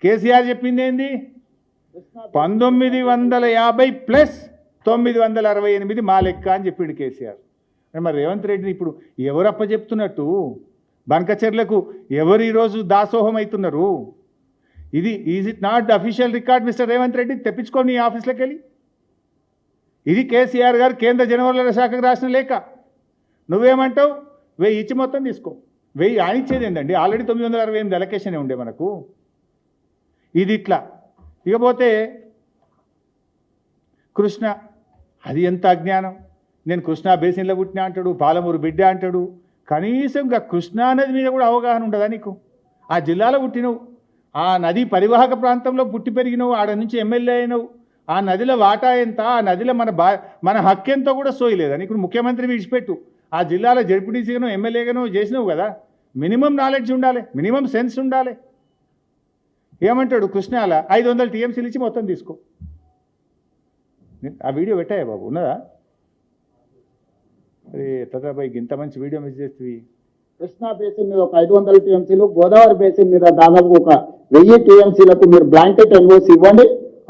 కేసీఆర్ చెప్పింది ఏంది 1950 ప్లస్ 968 మా లెక్క అని చెప్పిండు కేసీఆర్. మరి రేవంత్ రెడ్డిని ఇప్పుడు ఎవరప్ప చెప్తున్నట్టు? బంకచెర్లకు ఎవరు ఈరోజు దాసోహం అవుతున్నారు? ఇది is it not the official record mister Revanth Reddy? తెప్పించుకోండి నీ ఆఫీస్లోకి వెళ్ళి. ఇది కేసీఆర్ గారు కేంద్ర జనవరుల శాఖకు రాసిన లేఖ. నువ్వేమంటావు? 1000 ఇచ్చి మొత్తం తీసుకో. 1000 ఆనిచ్చేది ఏంటండి? ఆల్రెడీ 968 అలొకేషన్ ఉండే మనకు. ఇది ఇట్లా. ఇకపోతే కృష్ణ, అది ఎంత అజ్ఞానం. నేను కృష్ణా బేసిన్లో పుట్టినా అంటాడు, పాలమూరు బిడ్డ అంటాడు. కనీసం కృష్ణా నది మీద కూడా అవగాహన ఉండదా నీకు? ఆ జిల్లాలో పుట్టినవు, ఆ నది పరివాహక ప్రాంతంలో పుట్టి పెరిగినవు, ఆడ నుంచి ఎమ్మెల్యే అయినవు. ఆ నదిలో వాటా ఎంత, ఆ నదిలో మన హక్కు ఎంతో కూడా సోయలేదా నీకు? ముఖ్యమంత్రి విడిచిపెట్టు, ఆ జిల్లాలో జడ్పీటీసీగానో ఎమ్మెల్యేగానో చేసినావు కదా. మినిమం నాలెడ్జ్ ఉండాలి, మినిమం సెన్స్ ఉండాలి. ఏమంటాడు కృష్ణాల 500 టీఎంసీలు ఇచ్చి మొత్తం తీసుకో. ఆ వీడియో పెట్టాయా బాబు? ఉన్నదా? అరే తదాబాయి ఇంత మంచి వీడియో మిస్ చేస్తుంది. కృష్ణా బేసిన్ మీద ఒక 500 టీఎంసీలు, గోదావరి బేసిన్ మీద దాదాపు ఒక 1000 టీఎంసీలకు మీరు బ్లాంకెట్ ఎన్ఓసి ఇవ్వండి.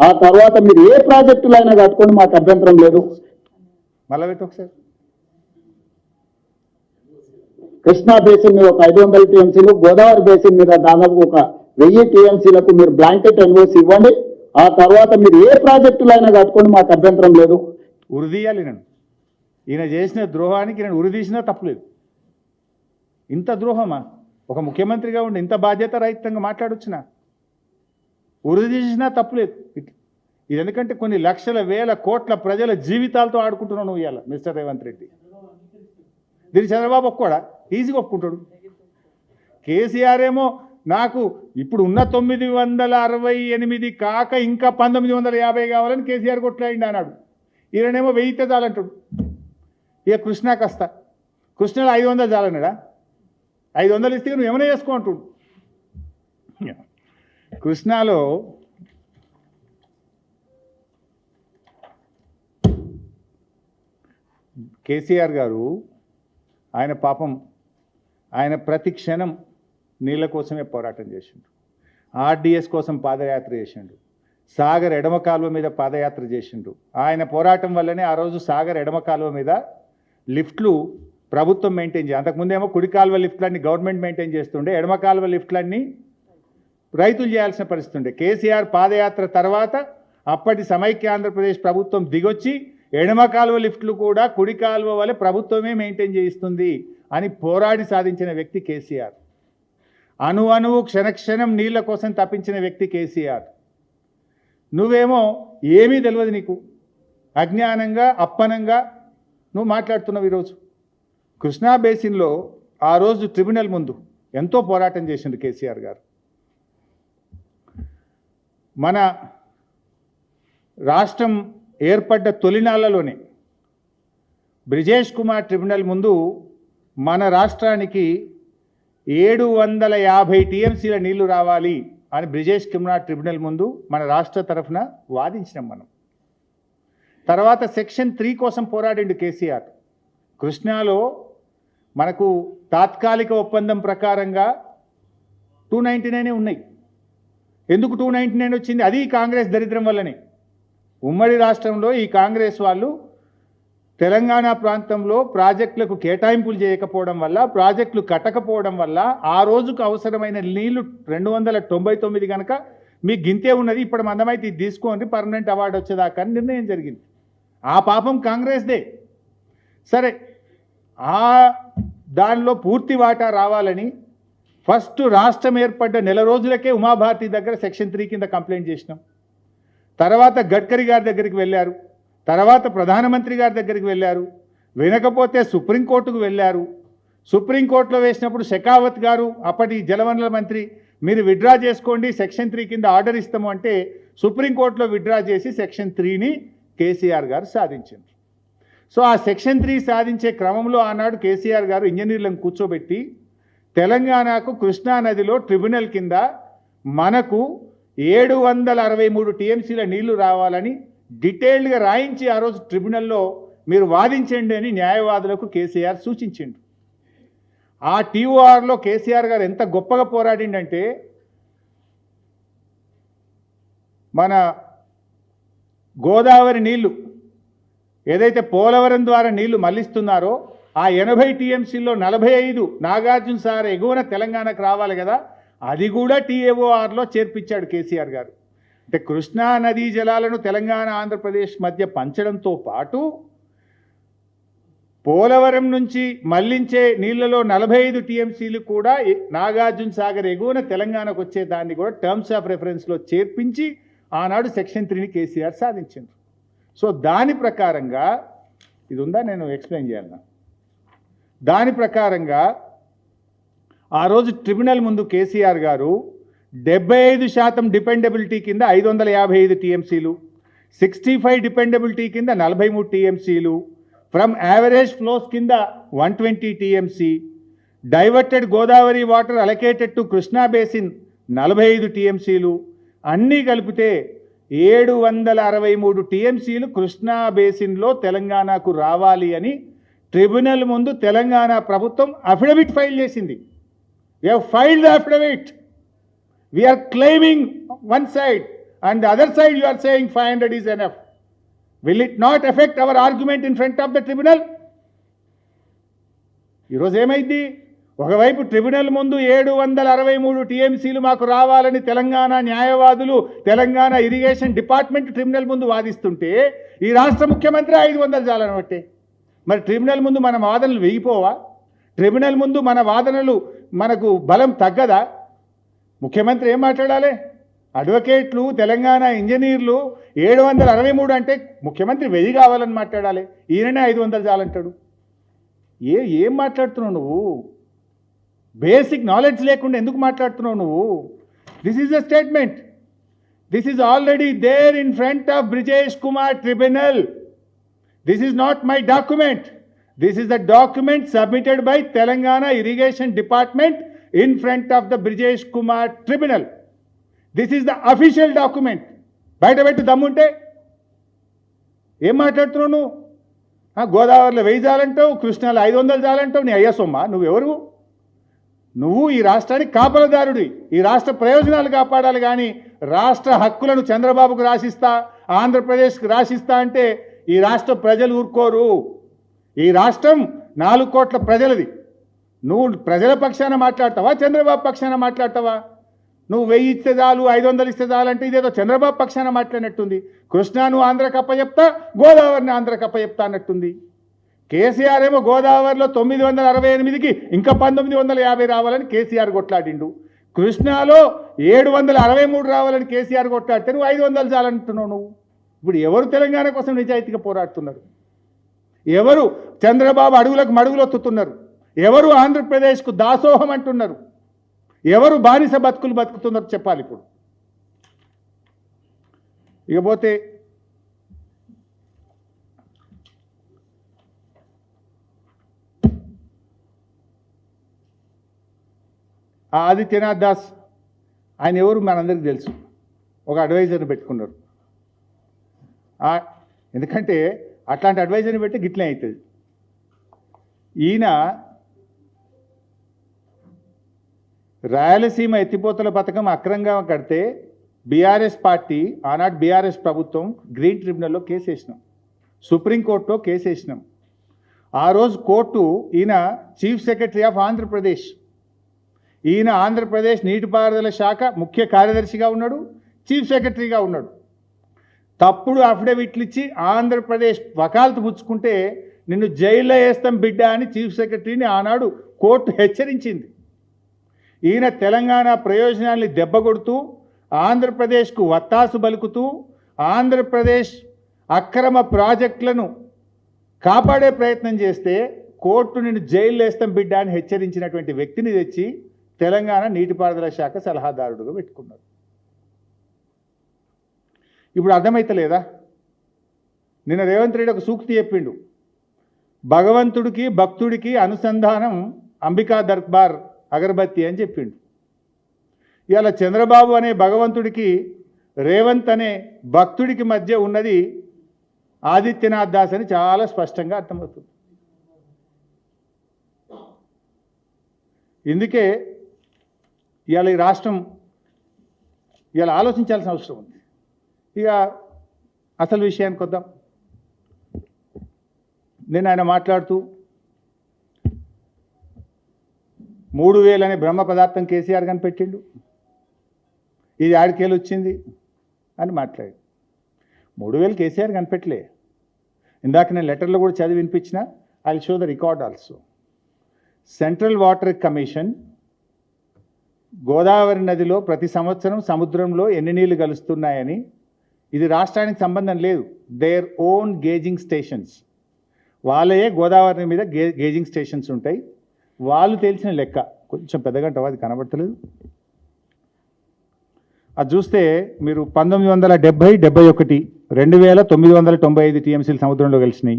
ఆ తర్వాత మీరు ఏ ప్రాజెక్టులు అయినా కట్టుకోండి, మాకు అభ్యంతరం లేదు. మళ్ళా పెట్టు ఒకసారి. కృష్ణా బేసిన్ మీద ఒక 500 టీఎంసీలు, గోదావరి బేసిన్ మీద దాదాపు ఒక 1000 టీఎంసీలకు మీరు బ్లాంకెట్ ఎన్ఓసి ఇవ్వండి. ఆ తర్వాత మీరు ఏ ప్రాజెక్టులు అయినా కట్టుకోండి, మాకు అభ్యంతరం లేదు. ఉరిదీయాలి నన్ను. ఈయన చేసిన ద్రోహానికి నేను ఉరిదీసినా తప్పులేదు. ఇంత ద్రోహమా? ఒక ముఖ్యమంత్రిగా ఉండి ఇంత బాధ్యత రహితంగా మాట్లాడొచ్చునా? ఉరిదీసినా తప్పులేదు. ఇది ఎందుకంటే కొన్ని లక్షల వేల కోట్ల ప్రజల జీవితాలతో ఆడుకుంటున్నావు నువ్వు ఇవాళ మిస్టర్ రేవంత్ రెడ్డి. దీన్ని చంద్రబాబు ఒక్కడా ఈజీగా ఒప్పుకుంటాడు. కేసీఆర్ ఏమో నాకు ఇప్పుడు ఉన్న 968 కాక ఇంకా 1950 కావాలని కేసీఆర్ కొట్లాడిండి అన్నాడు. ఈయనేమో 1000 చాలంటాడు. ఇక కృష్ణాకి వస్తా, కృష్ణలో 500 చాలన్నాడా? 500 ఇస్తే నువ్వు ఏమైనా చేసుకో అంటుడు. కృష్ణాలో కేసీఆర్ గారు ఆయన పాపం ఆయన ప్రతి క్షణం నీళ్ళ కోసమే పోరాటం చేసిండు. ఆర్డీఎస్ కోసం పాదయాత్ర చేసిండు. సాగర్ ఎడమ కాలువ మీద పాదయాత్ర చేసిండు. ఆయన పోరాటం వల్లనే ఆ రోజు సాగర్ ఎడమ కాలువ మీద లిఫ్ట్లు ప్రభుత్వం మెయింటైన్ చేయాలి. అంతకుముందేమో కుడి కాలువ లిఫ్ట్లన్నీ గవర్నమెంట్ మెయింటైన్ చేస్తుండే, ఎడమ కాలువ లిఫ్ట్లన్నీ రైతులు చేయాల్సిన పరిస్థితి ఉండే. కేసీఆర్ పాదయాత్ర తర్వాత అప్పటి సమైక్య ఆంధ్రప్రదేశ్ ప్రభుత్వం దిగొచ్చి ఎడమ కాలువ లిఫ్ట్లు కూడా కుడి కాలువ వల్ల ప్రభుత్వమే మెయింటైన్ చేయిస్తుంది అని పోరాడి సాధించిన వ్యక్తి కేసీఆర్. అణువు క్షణక్షణం నీళ్ల కోసం తప్పించిన వ్యక్తి కేసీఆర్. నువ్వేమో ఏమీ తెలియదు, నీకు అజ్ఞానంగా అప్పనంగా నువ్వు మాట్లాడుతున్నావు. ఈరోజు కృష్ణా బేసిన్లో ఆ రోజు ట్రిబ్యునల్ ముందు ఎంతో పోరాటం చేసిండు కేసీఆర్ గారు. మన రాష్ట్రం ఏర్పడ్డ తొలినాళ్లలోనే బ్రిజేష్ కుమార్ ట్రిబ్యునల్ ముందు మన రాష్ట్రానికి 750 టీఎంసీల నీళ్లు రావాలి అని బ్రిజేష్ కుమార్ ట్రిబ్యునల్ ముందు మన రాష్ట్ర తరఫున వాదించినాం మనం. తర్వాత సెక్షన్ 3 కోసం పోరాడిండు కేసీఆర్. కృష్ణాలో మనకు తాత్కాలిక ఒప్పందం ప్రకారంగా 299 ఉన్నాయి. ఎందుకు 299 వచ్చింది? అది కాంగ్రెస్ దరిద్రం వల్లనే. ఉమ్మడి రాష్ట్రంలో ఈ కాంగ్రెస్ వాళ్ళు తెలంగాణ ప్రాంతంలో ప్రాజెక్టులకు కేటాయింపులు చేయకపోవడం వల్ల, ప్రాజెక్టులు కట్టకపోవడం వల్ల ఆ రోజుకు అవసరమైన నీళ్లు 299 కనుక మీకు గింతే ఉన్నది, ఇప్పుడు మందమైతే ఇది తీసుకోండి పర్మనెంట్ అవార్డు వచ్చేదాకా అని నిర్ణయం జరిగింది. ఆ పాపం కాంగ్రెస్దే. సరే, ఆ దానిలో పూర్తి వాటా రావాలని ఫస్ట్ రాష్ట్రం ఏర్పడ్డ నెల రోజులకే ఉమాభారతి దగ్గర సెక్షన్ 3 కింద కంప్లైంట్ చేసినాం. తర్వాత గడ్కరీ గారి దగ్గరికి వెళ్ళారు, తర్వాత ప్రధానమంత్రి గారి దగ్గరికి వెళ్ళారు, వినకపోతే సుప్రీంకోర్టుకు వెళ్ళారు. సుప్రీంకోర్టులో వేసినప్పుడు షెకావత్ గారు అప్పటి జలవనరుల మంత్రి, మీరు విత్డ్రా చేసుకోండి సెక్షన్ 3 కింద ఆర్డర్ ఇస్తాము అంటే సుప్రీంకోర్టులో విత్డ్రా చేసి సెక్షన్ 3ని కేసీఆర్ గారు సాధించారు. సో ఆ సెక్షన్ 3 సాధించే క్రమంలో ఆనాడు కేసీఆర్ గారు ఇంజనీర్లను కూర్చోబెట్టి తెలంగాణకు కృష్ణా నదిలో ట్రిబ్యునల్ కింద మనకు 763 టీఎంసీల నీళ్లు రావాలని డీటెయిల్డ్గా రాయించి ఆ రోజు ట్రిబ్యునల్లో మీరు వాదించండి అని న్యాయవాదులకు కేసీఆర్ సూచించిండు. ఆ టీఓఆర్లో కేసీఆర్ గారు ఎంత గొప్పగా పోరాడిండంటే మన గోదావరి నీళ్లు ఏదైతే పోలవరం ద్వారా నీళ్లు మళ్లిస్తున్నారో ఆ 80 టీఎంసీల్లో 45 నాగార్జున సార్ ఎగువన తెలంగాణకు రావాలి కదా, అది కూడా TAORలో చేర్పించాడు కేసీఆర్ గారు. అంటే కృష్ణా నదీ జలాలను తెలంగాణ ఆంధ్రప్రదేశ్ మధ్య పంచడంతో పాటు పోలవరం నుంచి మళ్లించే నీళ్లలో 45 టీఎంసీలు కూడా నాగార్జున సాగర్ ఎగువన తెలంగాణకు వచ్చే దాన్ని కూడా టర్మ్స్ ఆఫ్ రెఫరెన్స్లో చేర్పించి ఆనాడు సెక్షన్ 3ని కేసీఆర్ సాధించారు. సో దాని ప్రకారంగా ఇది ఉందా, నేను ఎక్స్ప్లెయిన్ చేయాలన్నా, దాని ప్రకారంగా ఆ రోజు ట్రిబ్యునల్ ముందు కేసీఆర్ గారు 75% డిపెండబిలిటీ కింద 555 టీఎంసీలు, 65 డిపెండబిలిటీ కింద 43 టీఎంసీలు, ఫ్రమ్ యావరేజ్ ఫ్లోస్ కింద 120 TMC, diverted Godavari water allocated to Krishna basin 45 టీఎంసీలు, అన్నీ కలిపితే 763 టీఎంసీలు కృష్ణా బేసిన్లో తెలంగాణకు రావాలి అని ట్రిబ్యునల్ ముందు తెలంగాణ ప్రభుత్వం అఫిడవిట్ ఫైల్ చేసింది. We have filed the affidavit. We are claiming one side and the other side you are saying 500 is enough. Will it not affect our argument in front of the tribunal? ఈరోజు ఏమైంది, ఒకవైపు tribunal ముందు 763 టీఎంసీలు మాకు రావాలని తెలంగాణ న్యాయవాదులు Telangana irrigation department tribunal ముందు వాదిస్తుంటే ఈ రాష్ట్ర ముఖ్యమంత్రి 500 చాలని బట్టే. మరి ట్రిబ్యునల్ ముందు మన వాదనలు వెయ్యిపోవా? ట్రిబ్యునల్ ముందు మన వాదనలు మనకు బలం తగ్గదా? ముఖ్యమంత్రి ఏం మాట్లాడాలి? అడ్వకేట్లు తెలంగాణ ఇంజనీర్లు 763 అంటే ముఖ్యమంత్రి 1000 కావాలని మాట్లాడాలి, ఈయననే 500 చాలంటాడు. ఏం మాట్లాడుతున్నావు నువ్వు? బేసిక్ నాలెడ్జ్ లేకుండా ఎందుకు మాట్లాడుతున్నావు నువ్వు? This is a statement, this is already there in front of Brijesh Kumar tribunal. This is not my document, this is the document submitted by Telangana irrigation department in front of the Brijesh Kumar tribunal. This is the official document. బయట పెట్టి దమ్ముంటే ఏం మాట్లాడుతున్నావు నువ్వు? గోదావరిలో 1000 చాలంటావు, కృష్ణాలో 500 చాలంటావు. నీ అయ్యా సొమ్మ, నువ్వెవరు? నువ్వు ఈ రాష్ట్రానికి కాపలదారుడి, ఈ రాష్ట్ర ప్రయోజనాలు కాపాడాలి. కానీ రాష్ట్ర హక్కులను చంద్రబాబుకు రాసిస్తా, ఆంధ్రప్రదేశ్కి రాసిస్తా అంటే ఈ రాష్ట్ర ప్రజలు ఊరుకోరు. ఈ రాష్ట్రం 4 కోట్ల ప్రజలది. నువ్వు ప్రజల పక్షాన మాట్లాడతావా, చంద్రబాబు పక్షాన మాట్లాడతావా? నువ్వు 1000 ఇస్తే చాలు, 500 ఇస్తే చాలు అంటే ఇదేదో చంద్రబాబు పక్షాన మాట్లాడినట్టుంది. కృష్ణాను ఆంధ్రకప్ప చెప్తా, గోదావరిని ఆంధ్రకప్ప చెప్తా అన్నట్టుంది. కేసీఆర్ ఏమో గోదావరిలో 968కి ఇంకా 1950 రావాలని కేసీఆర్ కొట్లాడిండు. కృష్ణాలో 763 రావాలని కేసీఆర్ కొట్లాడితే నువ్వు 500 చాలంటున్నావు. నువ్వు ఇప్పుడు ఎవరు తెలంగాణ కోసం నిజాయితీగా పోరాడుతున్నారు? ఎవరు చంద్రబాబు అడుగులకు మడుగులొత్తుతున్నారు? ఎవరు ఆంధ్రప్రదేశ్కు దాసోహం అంటున్నారు? ఎవరు బానిస బతుకులు బతుకుతున్నారు చెప్పాలి ఇప్పుడు. ఇకపోతే ఆదిత్యనాథ్ దాస్ ఆయన ఎవరు మనందరికీ తెలుసు. ఒక అడ్వైజర్ని పెట్టుకున్నారు. ఎందుకంటే అట్లాంటి అడ్వైజర్ని పెట్టి గిట్లే అవుతుంది. ఈయన రాయలసీమ ఎత్తిపోతల పథకం అక్రమంగా కడితే బీఆర్ఎస్ పార్టీ, ఆనాడు బీఆర్ఎస్ ప్రభుత్వం గ్రీన్ ట్రిబ్యునల్లో కేసు వేసినాం, సుప్రీంకోర్టులో కేసు వేసినాం. ఆ రోజు కోర్టు ఈయన చీఫ్ సెక్రటరీ ఆఫ్ ఆంధ్రప్రదేశ్, ఈయన ఆంధ్రప్రదేశ్ నీటిపారుదల శాఖ ముఖ్య కార్యదర్శిగా ఉన్నాడు, చీఫ్ సెక్రటరీగా ఉన్నాడు. తప్పుడు అఫిడవిట్లు ఇచ్చి ఆంధ్రప్రదేశ్ వకాలతు పుచ్చుకుంటే నిన్ను జైల్లో వేస్తాం బిడ్డ అని చీఫ్ సెక్రటరీని ఆనాడు కోర్టు హెచ్చరించింది. ఈయన తెలంగాణ ప్రయోజనాల్ని దెబ్బకొడుతూ, ఆంధ్రప్రదేశ్కు వత్తాసు పలుకుతూ, ఆంధ్రప్రదేశ్ అక్రమ ప్రాజెక్టులను కాపాడే ప్రయత్నం చేస్తే కోర్టు నిన్ను జైల్లో వేస్తాం బిడ్డ అని హెచ్చరించినటువంటి వ్యక్తిని తెచ్చి తెలంగాణ నీటిపారుదల శాఖ సలహాదారుడుగా పెట్టుకున్నారు. ఇప్పుడు అర్థమైతలేదా? నిన్న రేవంత్ రెడ్డి ఒక సూక్తి చెప్పిండు, భగవంతుడికి భక్తుడికి అనుసంధానం అంబికా దర్బార్ అగరబత్తి అని చెప్పిండు. ఇవాళ చంద్రబాబు అనే భగవంతుడికి రేవంత్ అనే భక్తుడికి మధ్య ఉన్నది ఆదిత్యనాథ్ దాస్ అని చాలా స్పష్టంగా అర్థమవుతుంది. ఇందుకే ఇవాళ ఈ రాష్ట్రం ఇవాళ ఆలోచించాల్సిన అవసరం ఉంది. ఇక అసలు విషయానికి వద్దాం. నేను ఆయన మాట్లాడుతూ 3000 అనే బ్రహ్మ పదార్థం కేసీఆర్ కనిపెట్టిండు, ఇది ఆడికేలు వచ్చింది అని మాట్లాడు. 3000 కేసీఆర్ కనిపెట్టలే. ఇందాక నేను లెటర్లో కూడా చదివి వినిపించిన, I will show the record also. Central water commission Godavari నదిలో ప్రతి సంవత్సరం సముద్రంలో ఎన్ని నీళ్లు కలుస్తున్నాయని, ఇది రాష్ట్రానికి సంబంధం లేదు, దేర్ ఓన్ గేజింగ్ స్టేషన్స్, వాళ్ళయే గోదావరి మీద గేజింగ్ స్టేషన్స్ ఉంటాయి, వాళ్ళు తెలిసిన లెక్క. కొంచెం పెద్దగంట అది కనబడతలేదు, అది చూస్తే మీరు 1970, 71, 2995 టీఎంసీలు సముద్రంలో కలిసినాయి,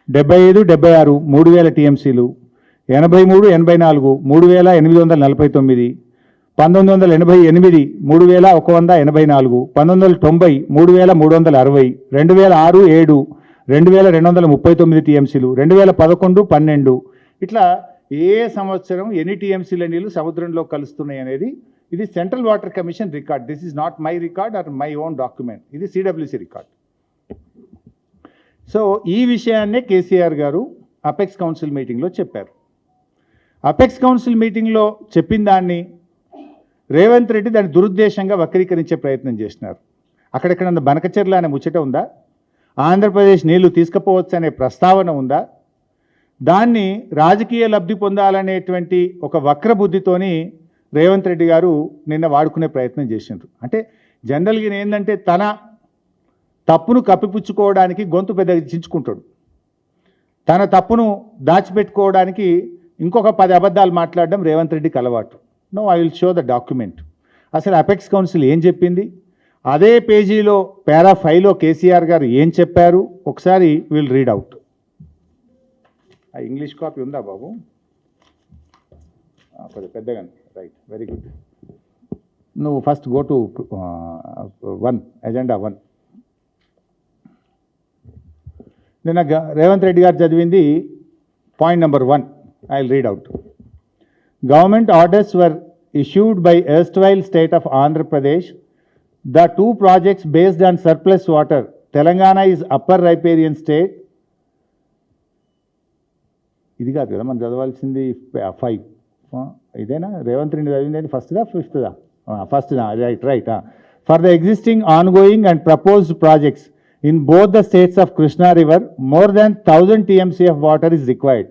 75, 76 3000 టీఎంసీలు, 83, 84 3849, 1988 3184, 1990 3360, 2006, 7 2239 టీఎంసీలు, 2011, 12 ఇట్లా ఏ సంవత్సరం ఎన్ని టీఎంసీల నీళ్లు సముద్రంలో కలుస్తున్నాయి అనేది ఇది central water commission record. This is not my record or my own document, ఇది సిడబ్ల్యూసి రికార్డ్. సో ఈ విషయాన్నే కేసీఆర్ గారు అపెక్స్ కౌన్సిల్ మీటింగ్లో చెప్పారు. అపెక్స్ కౌన్సిల్ మీటింగ్లో చెప్పిన దాన్ని రేవంత్ రెడ్డి దాన్ని దురుద్దేశంగా వక్రీకరించే ప్రయత్నం చేసినారు. అక్కడెక్కడ బనకచెర్ల అనే ముచ్చట ఉందా, ఆంధ్రప్రదేశ్ నీళ్లు తీసుకుపోవచ్చు అనే ప్రస్తావన ఉందా, దాన్ని రాజకీయ లబ్ధి పొందాలనేటువంటి ఒక వక్ర బుద్ధితోని రేవంత్ రెడ్డి గారు నిన్న వాడుకునే ప్రయత్నం చేసిండ్రు. అంటే జనరల్గా ఏంటంటే తన తప్పును కప్పిపుచ్చుకోవడానికి గొంతు పెద్దగా చించుకుంటాడు, తన తప్పును దాచిపెట్టుకోవడానికి ఇంకొక 10 అబద్ధాలు మాట్లాడడం రేవంత్ రెడ్డికి అలవాటు. No, I will show the document. అసలు అపెక్స్ కౌన్సిల్ ఏం చెప్పింది, అదే పేజీలో పారా 5లో కేసీఆర్ గారు ఏం చెప్పారు ఒకసారి విల్ రీడ్ అవుట్. ఆ ఇంగ్లీష్ కాపీ ఉందా బాబు? కొద్దిగా పెద్దగా, రైట్, వెరీ గుడ్. నువ్వు ఫస్ట్ గో టు 1, ఎజెండా 1. నిన్న రేవంత్ రెడ్డి గారు చదివింది point number 1. I will read out. Government orders were issued by erstwhile state of Andhra Pradesh. The 2 projects based on surplus water. Telangana is upper riparian state. ఇది కాదు కదా మనం చదవాల్సింది 5. ఇదేనా రేవంత్ రెడ్డి చదివింది ఫస్ట్దా ఫిఫ్త్దా? ఫస్ట్దా, right. For the existing ongoing and proposed projects in both the states of Krishna River, more than 1000 TMC of water is required.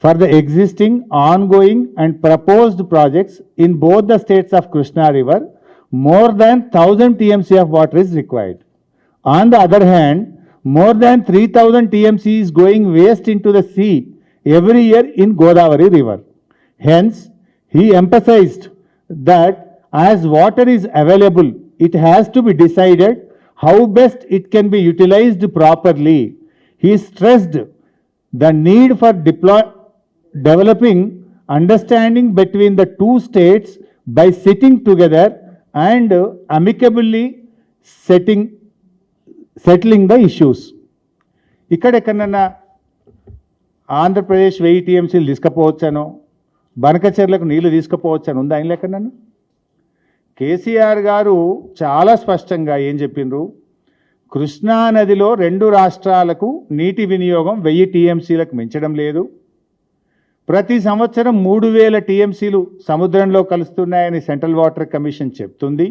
For the existing, ongoing and proposed projects in both the states of Krishna River, more than 1000 TMC of water is required. On the other hand, more than 3000 TMC is going waste into the sea every year in Godavari River. Hence, he emphasized that as water is available, it has to be decided how best it can be utilized properly. He stressed the need for developing understanding between the 2 states by sitting together and amicably settling the issues. ఇక్కడెక్కడన్నా ఆంధ్రప్రదేశ్ 1000 టీఎంసీలు తీసుకుపోవచ్చానో, బనకచెర్లకు నీళ్లు తీసుకుపోవచ్చని ఉందా ఆయన లెక్కనన్ను? కేసీఆర్ గారు చాలా స్పష్టంగా ఏం చెప్పిండ్రు, కృష్ణా నదిలో 2 రాష్ట్రాలకు నీటి వినియోగం 1000 టీఎంసీలకు మించడం లేదు, ప్రతి సంవత్సరం 3000 టీఎంసీలు సముద్రంలో కలుస్తున్నాయని సెంట్రల్ వాటర్ కమిషన్ చెప్తుంది.